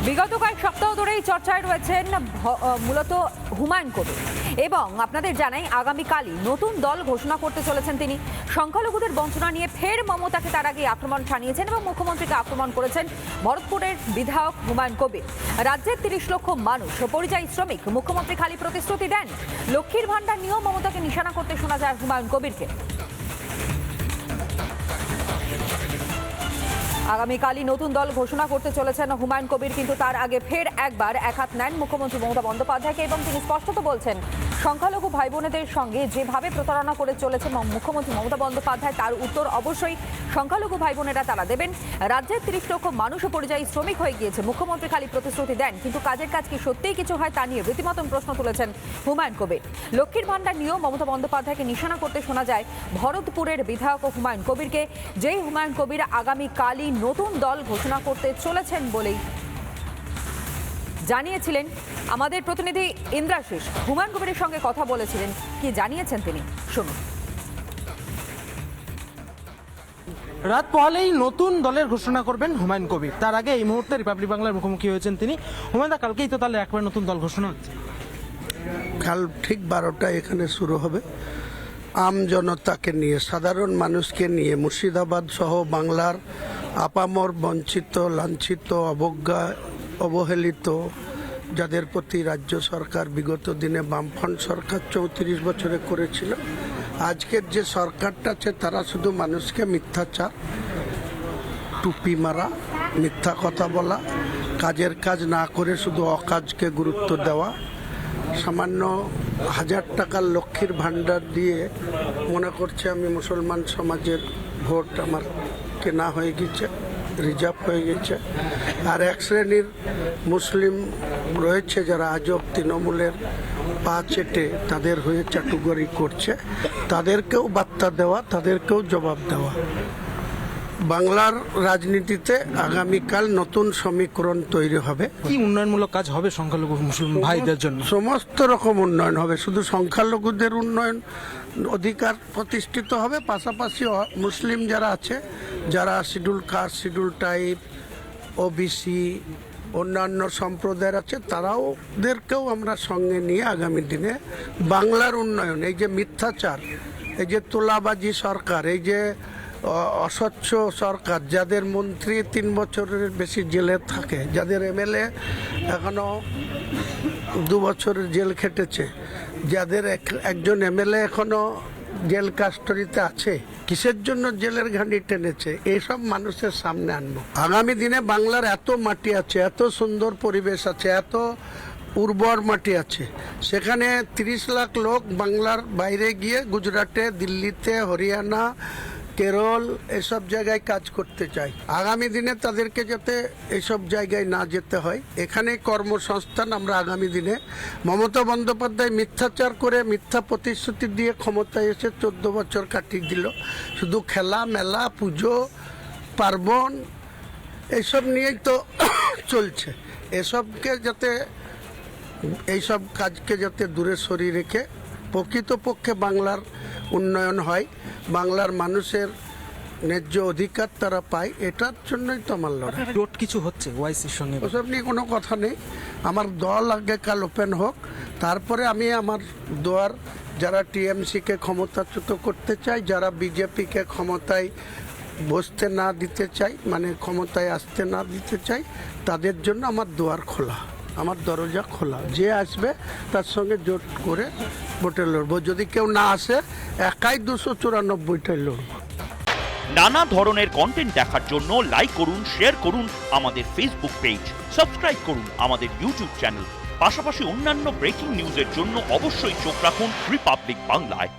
বিগত কয়েক সপ্তাহ ধরেই চর্চায় রয়েছেন মূলত হুমায়ুন কবির এবং আপনাদের জানাই আগামীকালই নতুন দল ঘোষণা করতে চলেছেন তিনি। সংখ্যালঘুদের বঞ্চনা নিয়ে ফের মমতাকে তার আগে আক্রমণ শানিয়েছেন এবং মুখ্যমন্ত্রীকে আক্রমণ করেছেন ভরতপুরের বিধায়ক হুমায়ুন কবির। রাজ্যের ৩০ লক্ষ মানুষ ও পরিযায়ী শ্রমিক, মুখ্যমন্ত্রী খালি প্রতিশ্রুতি দেন। লক্ষ্মীর ভান্ডার নিয়েও মমতাকে নিশানা করতে শোনা যায় হুমায়ুন কবিরকে। আগামীকালই নতুন দল ঘোষণা করতে চলেছেন হুমায়ুন কবির, কিন্তু তার আগে ফের একবার একহাত নেন মুখ্যমন্ত্রী মমতা বন্দ্যোপাধ্যায়কে এবং তিনি স্পষ্টত বলছেন সংখ্যালঘু ভাই বোনেদের সঙ্গে যেভাবে প্রতারণা করে চলেছে মুখ্যমন্ত্রী মমতা বন্দ্যোপাধ্যায় তার উত্তর অবশ্যই সংখ্যালঘু ভাই বোনেরা তারা দেবেন। রাজ্যের ৩০ লক্ষ মানুষ ও পরিযায়ী শ্রমিক হয়ে গিয়েছে, মুখ্যমন্ত্রী খালি প্রতিশ্রুতি দেন কিন্তু কাজের কাজ কি সত্যিই কিছু হয় তা নিয়ে রীতিমতন প্রশ্ন তুলেছেন হুমায়ুন কবির। লক্ষ্মীর ভান্ডার নিয়েও মমতা বন্দ্যোপাধ্যায়কে নিশানা করতে শোনা যায় ভরতপুরের বিধায়ক হুমায়ুন কবিরকে, যেই হুমায়ুন কবির আগামীকালই নতুন দল ঘোষণা করতে চলেছেন বলেই জানিয়েছিলেন। আমাদের প্রতিনিধি ইন্দ্রাশিস হুমায়ুন কবিরের সঙ্গে কথা বলেছিলেন, কি জানিয়েছেন তিনি শুনুন। রাত পহলেই নতুন দলের ঘোষণা করবেন হুমায়ুন কবির। তার আগে এই মুহূর্তে রিপাবলিক বাংলার মুখোমুখি হয়েছেন তিনি। হুমায়ুন দা, কালকেই তো তাহলে একবার নতুন দল ঘোষণা হচ্ছে। কাল ঠিক 12টায় এখানে শুরু হবে। আম জনতাকে নিয়ে, সাধারণ মানুষকে নিয়ে, মুর্শিদাবাদ সহ বাংলার আপামর বঞ্চিত, লাঞ্ছিত, অবহেলিত যাদের প্রতি রাজ্য সরকার বিগত দিনে বামফ্রন্ট সরকার 34 বছরে করেছিল, আজকের যে সরকারটা আছে তারা শুধু মানুষকে মিথ্যাচার, টুপি মারা, মিথ্যা কথা বলা, কাজের কাজ না করে শুধু অকাজকে গুরুত্ব দেওয়া, সামান্য 1000 টাকার লক্ষ্মীর ভান্ডার দিয়ে মনে করছে আমি মুসলমান সমাজের ভোট আমার কেনা হয়ে গেছে, রিজার্ভ হয়ে গেছে। আর এক শ্রেণীর মুসলিম রয়েছে যারা আজও তৃণমূলের পা চেটে তাদের হয়ে চাটুকারি করছে, তাদেরকেও বার্তা দেওয়া, তাদেরকেও জবাব দেওয়া। বাংলার রাজনীতিতে আগামীকাল নতুন সমীকরণ তৈরি হবে। কি উন্নয়নমূলক কাজ হবে সংখ্যালঘু মুসলিম ভাইদের জন্য? সমস্ত রকম উন্নয়ন হবে, শুধু সংখ্যালঘুদের উন্নয়ন, অধিকার প্রতিষ্ঠিত হবে, পাশাপাশি মুসলিম যারা আছে, যারা schedule caste, schedule type, OBC, অন্যান্য সম্প্রদায়ের আছে, তারাওদেরকেও আমরা সঙ্গে নিয়ে আগামী দিনে বাংলার উন্নয়ন, এই যে মিথ্যাচার, এই যে তোলাবাজি সরকার, এই যে অস্বচ্ছ সরকার, যাদের মন্ত্রী 3 বছরের বেশি জেলে থাকে, যাদের এমএলএ এখনো 2 বছরের জেল খেটেছে, যাদের একজন এমএলএ এখনো জেল কাস্টডিতে আছে, কিসের জন্য জেলের ঘানি টেনেছে, এইসব মানুষের সামনে আনবো। আগামী দিনে বাংলার এত মাটি আছে, এত সুন্দর পরিবেশ আছে, এত উর্বর মাটি আছে, সেখানে 30 লাখ লোক বাংলার বাইরে গিয়ে গুজরাটে, দিল্লিতে, হরিয়ানা, কেরল এসব জায়গায় কাজ করতে চাই। আগামী দিনে তাদেরকে যাতে এইসব জায়গায় না যেতে হয়, এখানে কর্মসংস্থান আমরা আগামী দিনে, মমতা বন্দ্যোপাধ্যায় মিথ্যাচার করে, মিথ্যা প্রতিশ্রুতি দিয়ে ক্ষমতায় এসে 14 বছর কাটিয়ে দিল, শুধু খেলা মেলা, পুজো পার্বণ এইসব নিয়েই তো চলছে। এসবকে যাতে, এইসব কাজকে যাতে দূরে সরিয়ে রেখে প্রকৃতপক্ষে বাংলার উন্নয়ন হয়, বাংলার মানুষের ন্যায্য অধিকার তারা পায়, এটার জন্যই তো আমার লড়াই। জোট কিছু হচ্ছে ওয়াইসির সঙ্গে? ওসব নিয়ে কোনো কথা নেই। আমার দল আগে কাল ওপেন হোক, তারপরে আমি আমার দোয়ার, যারা টিএমসিকে ক্ষমতাচ্যুত করতে চায়, যারা বিজেপিকে ক্ষমতায় বসতে না দিতে চাই, মানে ক্ষমতায় আসতে না দিতে চাই, তাদের জন্য আমার দুয়ার খোলা, আমার দরজা খোলা। যে আসবে তার সঙ্গে জোট করে ভোটে লড়বো। যদি কেউ না আসে, একাই 294টাই লড়বো। নানা ধরনের কন্টেন্ট দেখার জন্য লাইক করুন, শেয়ার করুন আমাদের ফেসবুক পেজ, সাবস্ক্রাইব করুন আমাদের ইউটিউব চ্যানেল। পাশাপাশি অন্যান্য ব্রেকিং নিউজের জন্য অবশ্যই চোখ রাখুন রিপাবলিক বাংলায়।